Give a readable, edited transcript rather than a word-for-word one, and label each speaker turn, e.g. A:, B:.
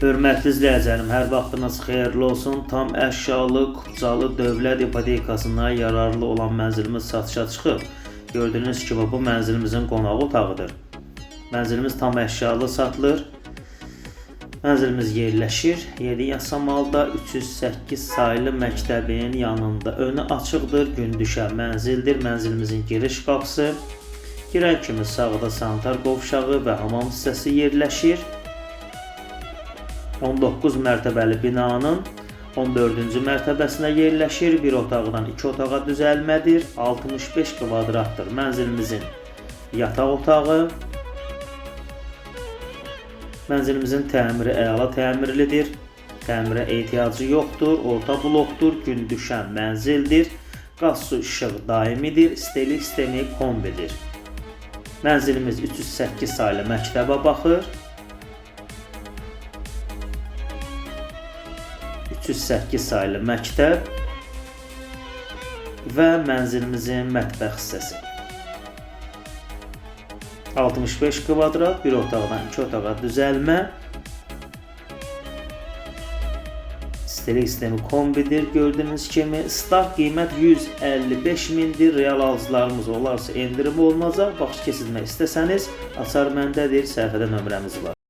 A: Hörmətli izləyicilərim, hər vaxtınız xeyirli olsun. Tam əşyalı, Kupçalı dövlət ipotekasına yararlı olan mənzilimiz satışa çıxıb. Gördüyünüz kimi bu mənzilimizin qonaq otağıdır. Mənzilimiz tam əşyalı satılır. Mənzilimiz yerləşir Yeni Yasamalda 308 sayılı məktəbin yanında. Önü açıqdır, gündüşə mənzildir. Mənzilimizin giriş qapısı. Girən kimi sağda sanitar qovşağı və hamam hissəsi yerləşir. 19 mərtəbəli binanın 14-cü mərtəbəsinə yerləşir. Bir otaqdan 2 otağa düzəlmədir. 65 kvadratdır mənzilimizin yataq otağı. Mənzilimizin təmiri əla təmirlidir. Təmirə ehtiyacı yoxdur. Orta blokdur. Gün düşən mənzildir. Qaz su işıq daimidir. İstilik sistemi kombidir. Mənzilimiz 308 sayılı məktəbə baxır. 308 sayılı məktəb və mənzilimizin mətbəx hissəsi. 65 kvadrat, bir otaqdan 2 otağa düzəlmə. İstilik sistemi kombidir gördüyünüz kimi. Start qiymət 155 mindir. Real alıcılarımız olarsa endirim olunacaq. Baxış keçirmək istəsəniz açar məndədir. Səhifədə nömrəmiz var.